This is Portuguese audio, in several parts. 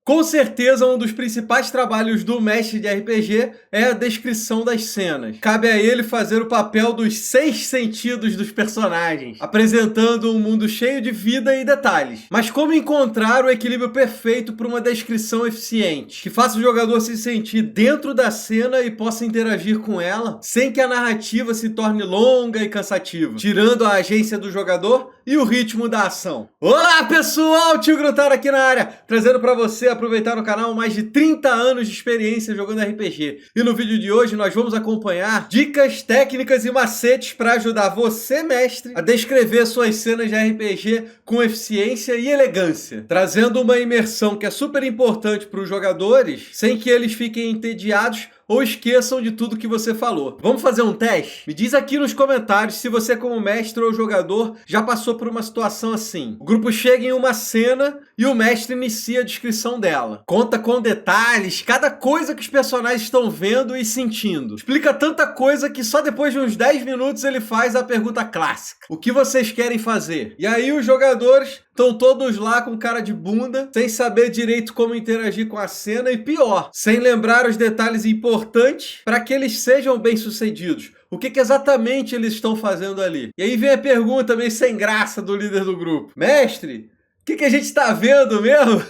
Com certeza, um dos principais trabalhos do mestre de RPG é a descrição das cenas. Cabe a ele fazer o papel dos 6 sentidos dos personagens, apresentando um mundo cheio de vida e detalhes. Mas como encontrar o equilíbrio perfeito para uma descrição eficiente, que faça o jogador se sentir dentro da cena e possa interagir com ela, sem que a narrativa se torne longa e cansativa, tirando a agência do jogador e o ritmo da ação? Olá pessoal, Tio Grutaro aqui na área, trazendo para você aproveitar no canal mais de 30 anos de experiência jogando RPG. E no vídeo de hoje nós vamos acompanhar dicas, técnicas e macetes para ajudar você, mestre, a descrever suas cenas de RPG com eficiência e elegância, trazendo uma imersão que é super importante para os jogadores, sem que eles fiquem entediados ou esqueçam de tudo que você falou. Vamos fazer um teste? Me diz aqui nos comentários se você, como mestre ou jogador, já passou por uma situação assim. O grupo chega em uma cena e o mestre inicia a descrição dela. Conta com detalhes, cada coisa que os personagens estão vendo e sentindo. Explica tanta coisa que só depois de uns 10 minutos ele faz a pergunta clássica: o que vocês querem fazer? E aí os jogadores estão todos lá com cara de bunda, sem saber direito como interagir com a cena e, pior, sem lembrar os detalhes importantes para que eles sejam bem-sucedidos. O que exatamente eles estão fazendo ali? E aí vem a pergunta meio sem graça do líder do grupo: mestre, o que a gente está vendo mesmo?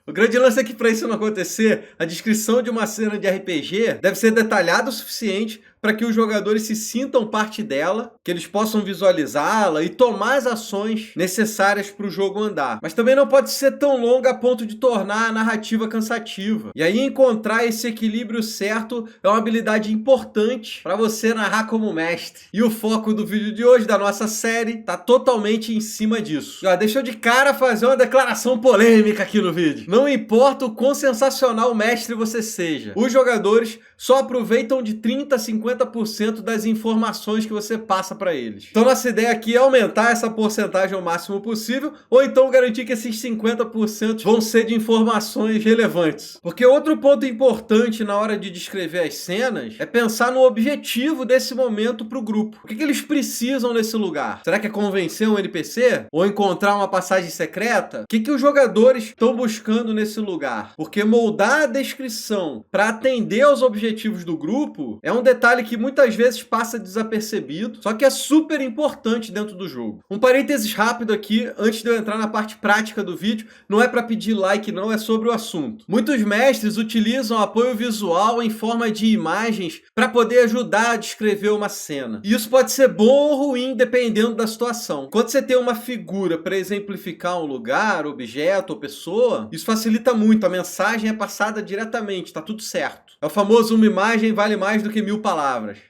O grande lance é que, para isso não acontecer, a descrição de uma cena de RPG deve ser detalhada o suficiente para que os jogadores se sintam parte dela, que eles possam visualizá-la e tomar as ações necessárias para o jogo andar. Mas também não pode ser tão longa a ponto de tornar a narrativa cansativa. E aí encontrar esse equilíbrio certo é uma habilidade importante para você narrar como mestre. E o foco do vídeo de hoje, da nossa série, tá totalmente em cima disso. E, deixa eu de cara fazer uma declaração polêmica aqui no vídeo. Não importa o quão sensacional mestre você seja, os jogadores só aproveitam de 30 a 50% das informações que você passa para eles. Então nossa ideia aqui é aumentar essa porcentagem ao máximo possível, ou então garantir que esses 50% vão ser de informações relevantes. Porque outro ponto importante na hora de descrever as cenas é pensar no objetivo desse momento para o grupo. O que eles precisam nesse lugar? Será que é convencer um NPC? Ou encontrar uma passagem secreta? O que os jogadores estão buscando nesse lugar? Porque moldar a descrição para atender aos objetivos do grupo é um detalhe que muitas vezes passa desapercebido, só que é super importante dentro do jogo. Um parênteses rápido aqui, antes de eu entrar na parte prática do vídeo, não é para pedir like não, é sobre o assunto. Muitos mestres utilizam apoio visual em forma de imagens para poder ajudar a descrever uma cena. E isso pode ser bom ou ruim, dependendo da situação. Quando você tem uma figura para exemplificar um lugar, objeto ou pessoa, isso facilita muito, a mensagem é passada diretamente, tá tudo certo. É o famoso uma imagem vale mais do que 1000 palavras.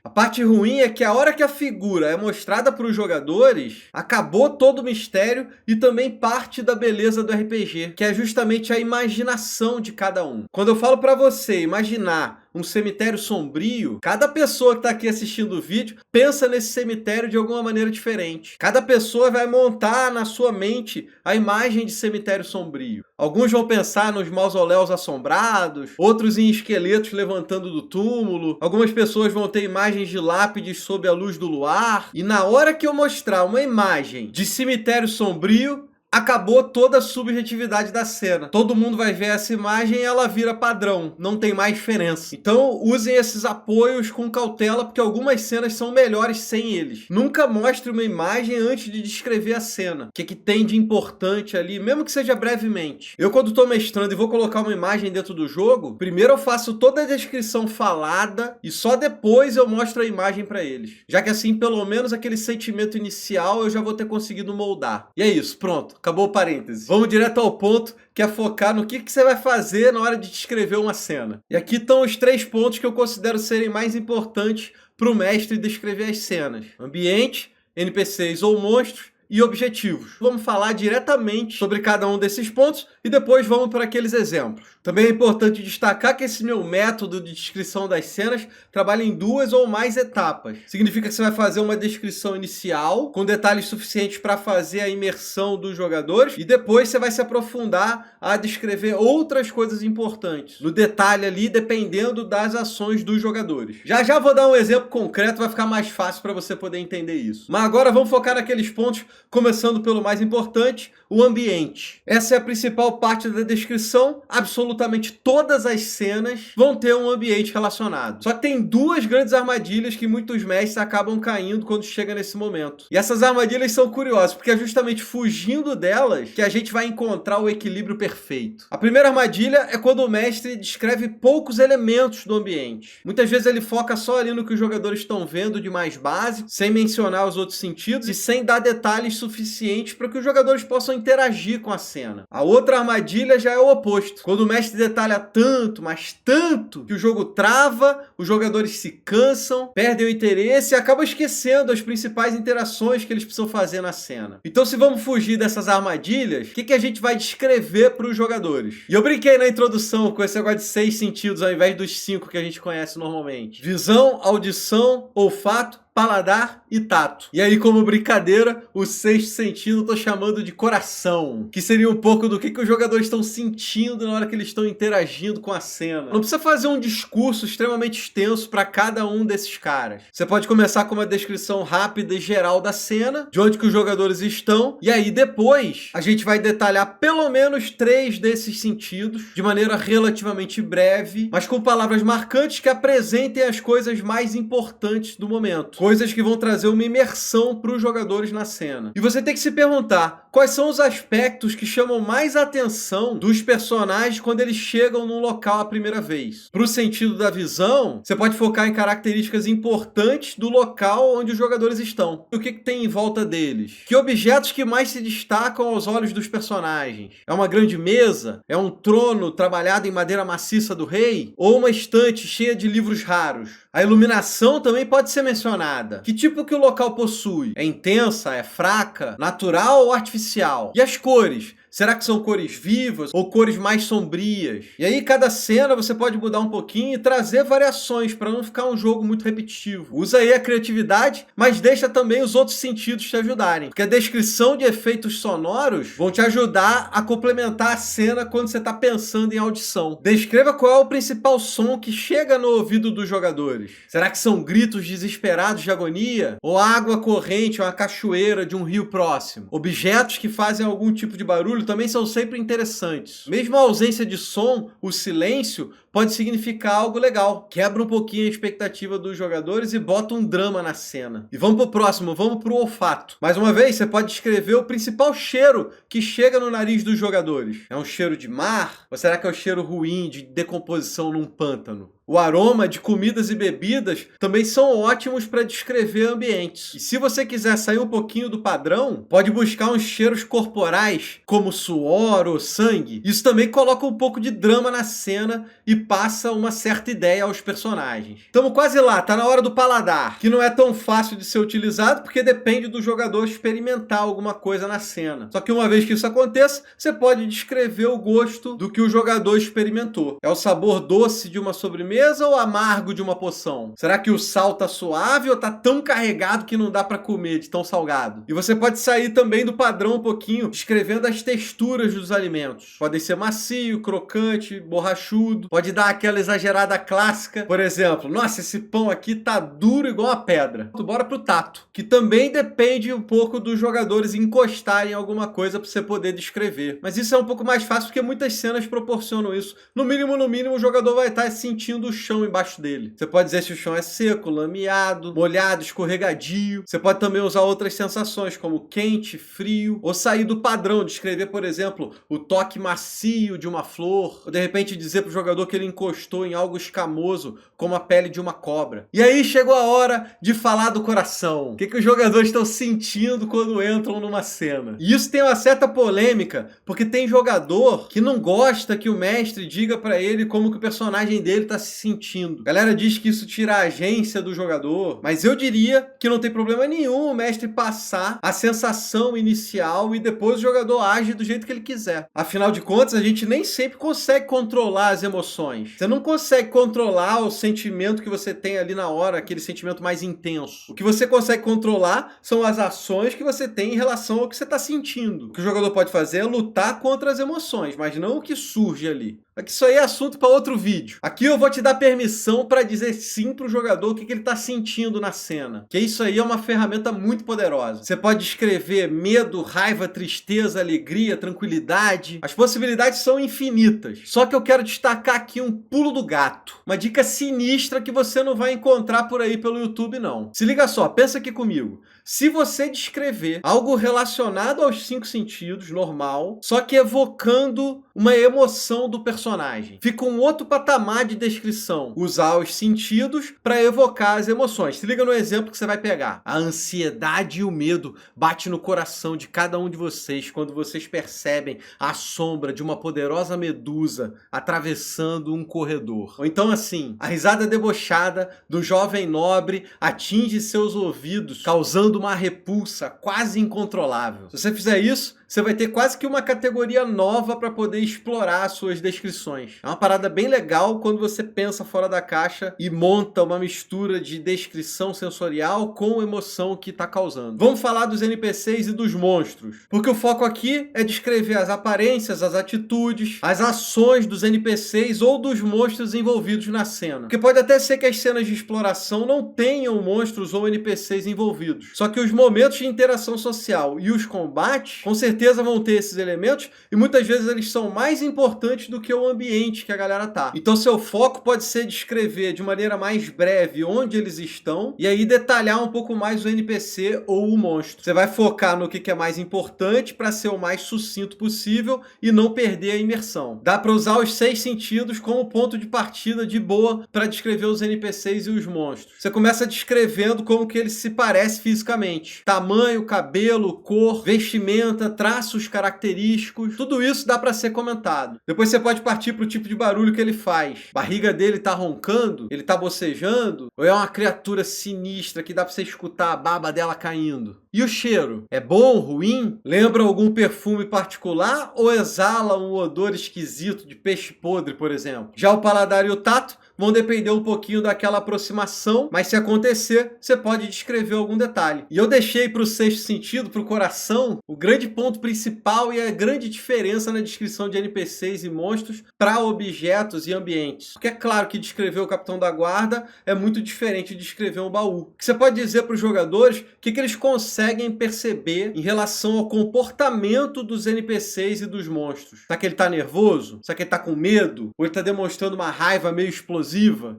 A parte ruim é que a hora que a figura é mostrada para os jogadores, acabou todo o mistério e também parte da beleza do RPG, que é justamente a imaginação de cada um. Quando eu falo para você imaginar um cemitério sombrio, cada pessoa que está aqui assistindo o vídeo pensa nesse cemitério de alguma maneira diferente. Cada pessoa vai montar na sua mente a imagem de cemitério sombrio. Alguns vão pensar nos mausoléus assombrados, outros em esqueletos levantando do túmulo, algumas pessoas vão ter imagens de lápides sob a luz do luar, e na hora que eu mostrar uma imagem de cemitério sombrio, acabou toda a subjetividade da cena. Todo mundo vai ver essa imagem e ela vira padrão, não tem mais diferença. Então usem esses apoios com cautela, porque algumas cenas são melhores sem eles. Nunca mostre uma imagem antes de descrever a cena. O que tem de importante ali, mesmo que seja brevemente. Eu, quando estou mestrando e vou colocar uma imagem dentro do jogo, primeiro eu faço toda a descrição falada e só depois eu mostro a imagem para eles. Já que assim, pelo menos aquele sentimento inicial eu já vou ter conseguido moldar. E é isso, pronto. Acabou o parênteses. Vamos direto ao ponto, que é focar no que você vai fazer na hora de descrever uma cena. E aqui estão os 3 pontos que eu considero serem mais importantes para o mestre descrever as cenas: ambiente, NPCs ou monstros e objetivos. Vamos falar diretamente sobre cada um desses pontos e depois vamos para aqueles exemplos. Também é importante destacar que esse meu método de descrição das cenas trabalha em 2 ou mais etapas. Significa que você vai fazer uma descrição inicial, com detalhes suficientes para fazer a imersão dos jogadores, e depois você vai se aprofundar a descrever outras coisas importantes, no detalhe ali, dependendo das ações dos jogadores. Já vou dar um exemplo concreto, vai ficar mais fácil para você poder entender isso. Mas agora vamos focar naqueles pontos começando pelo mais importante, o ambiente. Essa é a principal parte da descrição. Absolutamente todas as cenas vão ter um ambiente relacionado. Só que tem duas grandes armadilhas que muitos mestres acabam caindo quando chega nesse momento. E essas armadilhas são curiosas, porque é justamente fugindo delas que a gente vai encontrar o equilíbrio perfeito. A primeira armadilha é quando o mestre descreve poucos elementos do ambiente. Muitas vezes ele foca só ali no que os jogadores estão vendo de mais básico, sem mencionar os outros sentidos e sem dar detalhes suficientes para que os jogadores possam interagir com a cena. A outra armadilha já é o oposto. Quando o mestre detalha tanto, mas tanto, que o jogo trava, os jogadores se cansam, perdem o interesse e acabam esquecendo as principais interações que eles precisam fazer na cena. Então, se vamos fugir dessas armadilhas, o que a gente vai descrever para os jogadores? E eu brinquei na introdução com esse negócio de 6 sentidos ao invés dos 5 que a gente conhece normalmente. Visão, audição, olfato, paladar e tato. E aí, como brincadeira, o sexto sentido eu tô chamando de coração, que seria um pouco do que os jogadores estão sentindo na hora que eles estão interagindo com a cena. Não precisa fazer um discurso extremamente extenso para cada um desses caras. Você pode começar com uma descrição rápida e geral da cena, de onde que os jogadores estão, e aí depois a gente vai detalhar pelo menos 3 desses sentidos, de maneira relativamente breve, mas com palavras marcantes que apresentem as coisas mais importantes do momento. Coisas que vão trazer uma imersão para os jogadores na cena. E você tem que se perguntar quais são os aspectos que chamam mais a atenção dos personagens quando eles chegam num local a primeira vez. Para o sentido da visão, você pode focar em características importantes do local onde os jogadores estão. O que tem em volta deles? Que objetos que mais se destacam aos olhos dos personagens? É uma grande mesa? É um trono trabalhado em madeira maciça do rei? Ou uma estante cheia de livros raros? A iluminação também pode ser mencionada. Que tipo que o local possui? É intensa? É fraca? Natural ou artificial? E as cores? Será que são cores vivas ou cores mais sombrias? E aí, cada cena você pode mudar um pouquinho e trazer variações para não ficar um jogo muito repetitivo. Usa aí a criatividade, mas deixa também os outros sentidos te ajudarem. Porque a descrição de efeitos sonoros vão te ajudar a complementar a cena quando você está pensando em audição. Descreva qual é o principal som que chega no ouvido dos jogadores. Será que são gritos desesperados de agonia? Ou água corrente ou uma cachoeira de um rio próximo? Objetos que fazem algum tipo de barulho também são sempre interessantes. Mesmo a ausência de som, o silêncio pode significar algo legal. Quebra um pouquinho a expectativa dos jogadores e bota um drama na cena. E vamos pro próximo, vamos pro olfato. Mais uma vez, você pode descrever o principal cheiro que chega no nariz dos jogadores. É um cheiro de mar? Ou será que é um cheiro ruim de decomposição num pântano? O aroma de comidas e bebidas também são ótimos para descrever ambientes. E se você quiser sair um pouquinho do padrão, pode buscar uns cheiros corporais, como suor ou sangue. Isso também coloca um pouco de drama na cena e passa uma certa ideia aos personagens. Estamos quase lá, tá na hora do paladar, que não é tão fácil de ser utilizado porque depende do jogador experimentar alguma coisa na cena. Só que uma vez que isso aconteça, você pode descrever o gosto do que o jogador experimentou. É o sabor doce de uma sobremesa ou amargo de uma poção? Será que o sal tá suave ou tá tão carregado que não dá para comer de tão salgado? E você pode sair também do padrão um pouquinho, descrevendo as texturas dos alimentos. Podem ser macio, crocante, borrachudo. Pode dar aquela exagerada clássica. Por exemplo, nossa, esse pão aqui tá duro igual uma pedra. Bora pro tato, que também depende um pouco dos jogadores encostarem em alguma coisa para você poder descrever. Mas isso é um pouco mais fácil porque muitas cenas proporcionam isso. No mínimo, o jogador vai estar sentindo o chão embaixo dele. Você pode dizer se o chão é seco, lameado, molhado, escorregadio. Você pode também usar outras sensações, como quente, frio, ou sair do padrão, descrever, por exemplo, o toque macio de uma flor, ou de repente dizer pro jogador que ele encostou em algo escamoso, como a pele de uma cobra. E aí chegou a hora de falar do coração. O que os jogadores estão sentindo quando entram numa cena? E isso tem uma certa polêmica, porque tem jogador que não gosta que o mestre diga pra ele como que o personagem dele tá se sentindo. A galera diz que isso tira a agência do jogador, mas eu diria que não tem problema nenhum o mestre passar a sensação inicial e depois o jogador age do jeito que ele quiser. Afinal de contas, a gente nem sempre consegue controlar as emoções. emoções. Você não consegue controlar o sentimento que você tem ali na hora, aquele sentimento mais intenso. O que você consegue controlar são as ações que você tem em relação ao que você está sentindo. O que o jogador pode fazer é lutar contra as emoções, mas não o que surge ali. Isso aí é assunto para outro vídeo. Aqui eu vou te dar permissão para dizer sim para o jogador o que ele está sentindo na cena. Que isso aí é uma ferramenta muito poderosa. Você pode descrever medo, raiva, tristeza, alegria, tranquilidade. As possibilidades são infinitas. Só que eu quero destacar aqui um pulo do gato. Uma dica sinistra que você não vai encontrar por aí pelo YouTube, não. Se liga só, pensa aqui comigo. Se você descrever algo relacionado aos 5 sentidos, normal, só que evocando uma emoção do personagem, fica um outro patamar de descrição. Usar os sentidos para evocar as emoções. Se liga no exemplo que você vai pegar. A ansiedade e o medo bate no coração de cada um de vocês quando vocês percebem a sombra de uma poderosa medusa atravessando um corredor. Ou então assim, a risada debochada do jovem nobre atinge seus ouvidos, causando uma repulsa quase incontrolável. Se você fizer isso, você vai ter quase que uma categoria nova para poder explorar suas descrições. É uma parada bem legal quando você pensa fora da caixa e monta uma mistura de descrição sensorial com emoção que está causando. Vamos falar dos NPCs e dos monstros, porque o foco aqui é descrever as aparências, as atitudes, as ações dos NPCs ou dos monstros envolvidos na cena. Porque pode até ser que as cenas de exploração não tenham monstros ou NPCs envolvidos, só que os momentos de interação social e os combates, com certeza vão ter esses elementos e muitas vezes eles são mais importantes do que o ambiente que a galera tá. Então seu foco pode ser descrever de maneira mais breve onde eles estão e aí detalhar um pouco mais o NPC ou o monstro. Você vai focar no que é mais importante para ser o mais sucinto possível e não perder a imersão. Dá para usar os 6 sentidos como ponto de partida de boa para descrever os NPCs e os monstros. Você começa descrevendo como que eles se parecem fisicamente. Tamanho, cabelo, cor, vestimenta, traços característicos, tudo isso dá para ser comentado. Depois você pode partir para o tipo de barulho que ele faz. A barriga dele tá roncando? Ele tá bocejando? Ou é uma criatura sinistra que dá para você escutar a baba dela caindo? E o cheiro? É bom, ruim? Lembra algum perfume particular ou exala um odor esquisito de peixe podre, por exemplo? Já o paladar e o tato vão depender um pouquinho daquela aproximação, mas se acontecer, você pode descrever algum detalhe. E eu deixei para o 6º sentido, para o coração, o grande ponto principal e a grande diferença na descrição de NPCs e monstros para objetos e ambientes. Porque é claro que descrever o Capitão da Guarda é muito diferente de descrever um baú. O que você pode dizer para os jogadores, o que eles conseguem perceber em relação ao comportamento dos NPCs e dos monstros. Será que ele está nervoso? Será que ele está com medo? Ou ele está demonstrando uma raiva meio explosiva?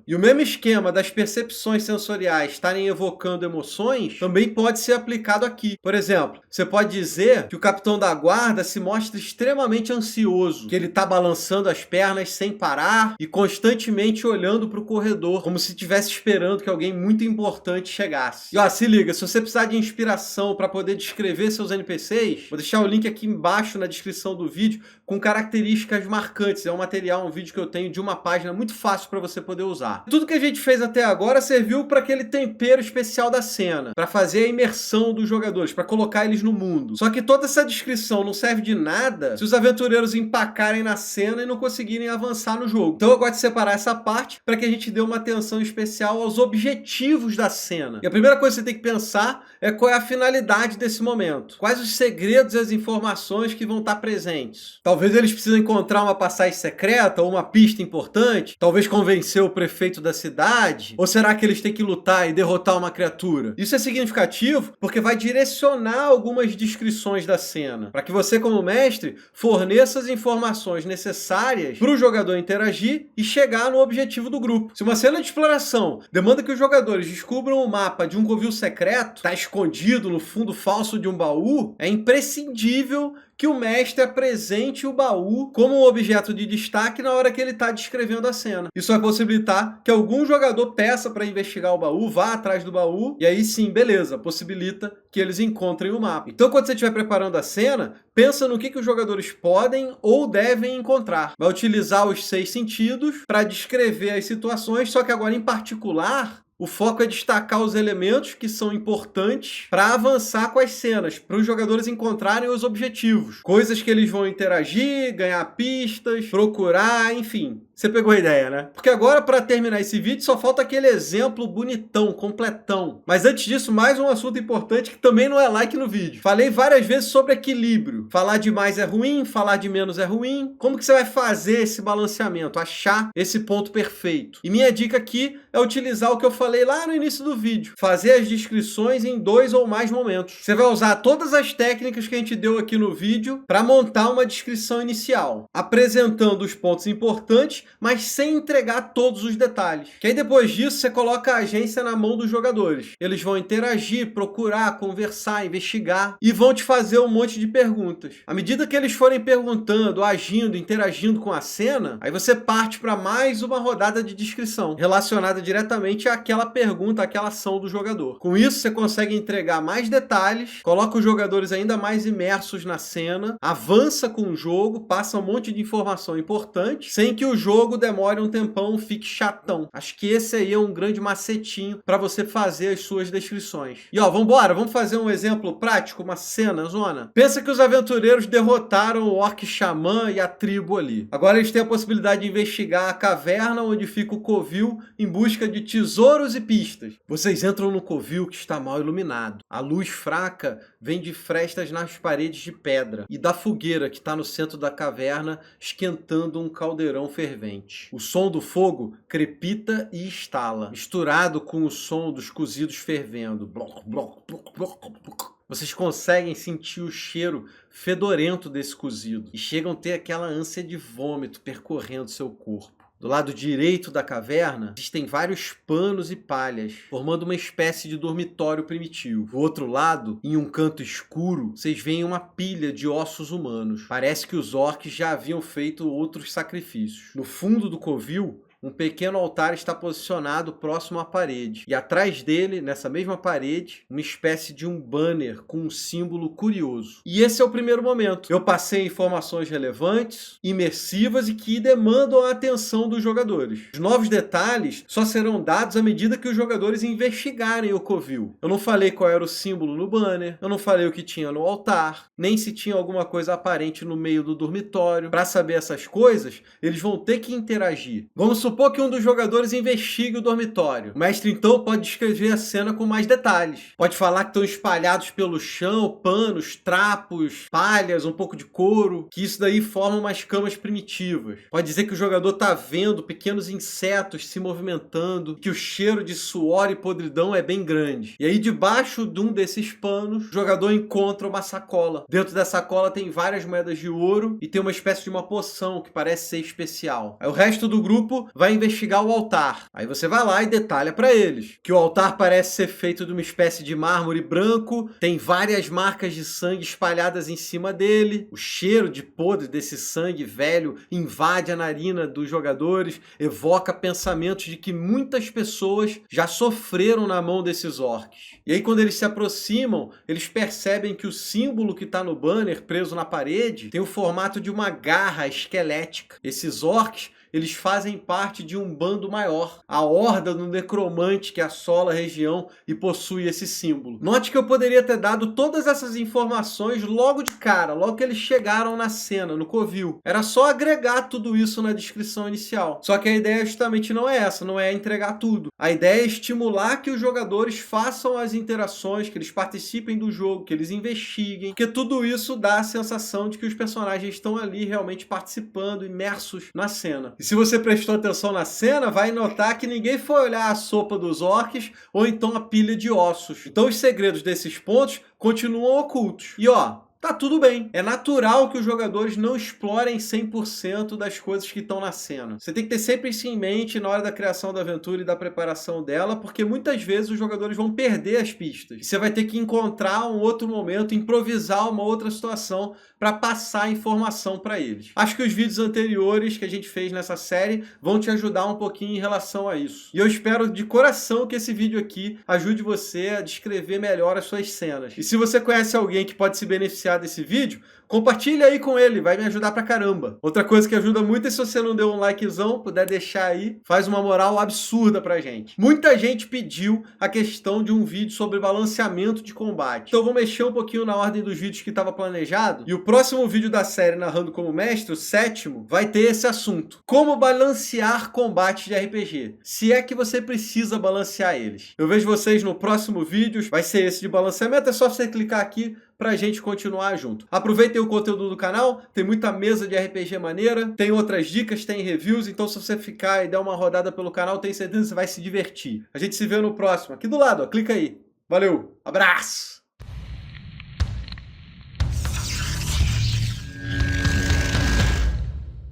E o mesmo esquema das percepções sensoriais estarem evocando emoções também pode ser aplicado aqui. Por exemplo, você pode dizer que o Capitão da Guarda se mostra extremamente ansioso, que ele está balançando as pernas sem parar e constantemente olhando para o corredor, como se estivesse esperando que alguém muito importante chegasse. E ó, se liga, se você precisar de inspiração para poder descrever seus NPCs, vou deixar o link aqui embaixo na descrição do vídeo com características marcantes. É um material, um vídeo que eu tenho de uma página muito fácil para você poder usar. Tudo que a gente fez até agora serviu para aquele tempero especial da cena, para fazer a imersão dos jogadores, para colocar eles no mundo. Só que toda essa descrição não serve de nada se os aventureiros empacarem na cena e não conseguirem avançar no jogo. Então eu gosto de separar essa parte para que a gente dê uma atenção especial aos objetivos da cena. E a primeira coisa que você tem que pensar é qual é a finalidade desse momento. Quais os segredos e as informações que vão estar presentes. Talvez eles precisem encontrar uma passagem secreta ou uma pista importante, talvez convencer o prefeito da cidade, ou será que eles têm que lutar e derrotar uma criatura? Isso é significativo porque vai direcionar algumas descrições da cena, para que você, como mestre, forneça as informações necessárias para o jogador interagir e chegar no objetivo do grupo. Se uma cena de exploração demanda que os jogadores descubram o mapa de um covil secreto, está escondido no fundo falso de um baú, é imprescindível que o mestre apresente o baú como um objeto de destaque na hora que ele está descrevendo a cena. Isso vai possibilitar que algum jogador peça para investigar o baú, vá atrás do baú, e aí sim, beleza, possibilita que eles encontrem o mapa. Então, quando você estiver preparando a cena, pensa no que os jogadores podem ou devem encontrar. Vai utilizar os 6 sentidos para descrever as situações, só que agora, em particular, O foco é destacar os elementos que são importantes para avançar com as cenas, para os jogadores encontrarem os objetivos. Coisas que eles vão interagir, ganhar pistas, procurar, enfim. Você pegou a ideia, né? Porque agora, para terminar esse vídeo, só falta aquele exemplo bonitão, completão. Mas antes disso, mais um assunto importante que também não é like no vídeo. Falei várias vezes sobre equilíbrio. Falar de mais é ruim, falar de menos é ruim. Como que você vai fazer esse balanceamento? Achar esse ponto perfeito? E minha dica aqui é utilizar o que eu falei lá no início do vídeo. Fazer as descrições em 2 ou mais momentos. Você vai usar todas as técnicas que a gente deu aqui no vídeo para montar uma descrição inicial, apresentando os pontos importantes, mas sem entregar todos os detalhes. Que aí depois disso você coloca a agência na mão dos jogadores. Eles vão interagir, procurar, conversar, investigar e vão te fazer um monte de perguntas. À medida que eles forem perguntando, agindo, interagindo com a cena, aí você parte para mais uma rodada de descrição relacionada diretamente àquela pergunta, àquela ação do jogador. Com isso você consegue entregar mais detalhes, coloca os jogadores ainda mais imersos na cena, avança com o jogo, passa um monte de informação importante, sem que o jogo demore um tempão, fique chatão. Acho que esse aí é um grande macetinho para você fazer as suas descrições. E ó, vamos fazer um exemplo prático, uma cena, zona. Pensa que os aventureiros derrotaram o orc xamã e a tribo ali. Agora eles têm a possibilidade de investigar a caverna onde fica o covil em busca de tesouros e pistas. Vocês entram no covil que está mal iluminado. A luz fraca vem de frestas nas paredes de pedra e da fogueira que está no centro da caverna esquentando um caldeirão fervente. O som do fogo crepita e estala, misturado com o som dos cozidos fervendo. Bloc, bloc, bloc, bloc, bloc. Vocês conseguem sentir o cheiro fedorento desse cozido e chegam a ter aquela ânsia de vômito percorrendo seu corpo. Do lado direito da caverna, existem vários panos e palhas, formando uma espécie de dormitório primitivo. Do outro lado, em um canto escuro, vocês veem uma pilha de ossos humanos. Parece que os orcs já haviam feito outros sacrifícios. No fundo do covil, um pequeno altar está posicionado próximo à parede. E atrás dele, nessa mesma parede, uma espécie de um banner com um símbolo curioso. E esse é o primeiro momento. Eu passei informações relevantes, imersivas e que demandam a atenção dos jogadores. Os novos detalhes só serão dados à medida que os jogadores investigarem o covil. Eu não falei qual era o símbolo no banner, eu não falei o que tinha no altar, nem se tinha alguma coisa aparente no meio do dormitório. Para saber essas coisas, eles vão ter que interagir. Vamos supor que um dos jogadores investigue o dormitório. O mestre então pode descrever a cena com mais detalhes. Pode falar que estão espalhados pelo chão panos, trapos, palhas, um pouco de couro, que isso daí forma umas camas primitivas. Pode dizer que o jogador está vendo pequenos insetos se movimentando, que o cheiro de suor e podridão é bem grande. E aí debaixo de um desses panos, o jogador encontra uma sacola. Dentro da sacola tem várias moedas de ouro e tem uma espécie de uma poção que parece ser especial. Aí o resto do grupo vai investigar o altar. Aí você vai lá e detalha para eles que o altar parece ser feito de uma espécie de mármore branco, tem várias marcas de sangue espalhadas em cima dele, o cheiro de podre desse sangue velho invade a narina dos jogadores, evoca pensamentos de que muitas pessoas já sofreram na mão desses orcs. E aí quando eles se aproximam, eles percebem que o símbolo que está no banner preso na parede tem o formato de uma garra esquelética. Esses orcs, eles fazem parte de um bando maior, a Horda do Necromante que assola a região e possui esse símbolo. Note que eu poderia ter dado todas essas informações logo de cara, logo que eles chegaram na cena, no covil. Era só agregar tudo isso na descrição inicial. Só que a ideia justamente não é essa, não é entregar tudo. A ideia é estimular que os jogadores façam as interações, que eles participem do jogo, que eles investiguem, porque tudo isso dá a sensação de que os personagens estão ali realmente participando, imersos na cena. E se você prestou atenção na cena, vai notar que ninguém foi olhar a sopa dos orcs ou então a pilha de ossos. Então os segredos desses pontos continuam ocultos. E ó, tá tudo bem. É natural que os jogadores não explorem 100% das coisas que estão na cena. Você tem que ter sempre isso em mente na hora da criação da aventura e da preparação dela, porque muitas vezes os jogadores vão perder as pistas. E você vai ter que encontrar um outro momento, improvisar uma outra situação para passar a informação para eles. Acho que os vídeos anteriores que a gente fez nessa série vão te ajudar um pouquinho em relação a isso. E eu espero de coração que esse vídeo aqui ajude você a descrever melhor as suas cenas. E se você conhece alguém que pode se beneficiar desse vídeo, Compartilha aí com ele, vai me ajudar pra caramba. Outra coisa que ajuda muito é se você não deu um likezão, puder deixar aí, faz uma moral absurda pra gente. Muita gente pediu a questão de um vídeo sobre balanceamento de combate. Então eu vou mexer um pouquinho na ordem dos vídeos que estava planejado, e o próximo vídeo da série Narrando como Mestre, o 7º, vai ter esse assunto. Como balancear combates de RPG, se é que você precisa balancear eles. Eu vejo vocês no próximo vídeo, vai ser esse de balanceamento, é só você clicar aqui pra gente continuar junto. Aproveitem o conteúdo do canal, tem muita mesa de RPG maneira, tem outras dicas, tem reviews, então se você ficar e der uma rodada pelo canal, tenho certeza que você vai se divertir. A gente se vê no próximo, aqui do lado, ó, clica aí. Valeu, abraço!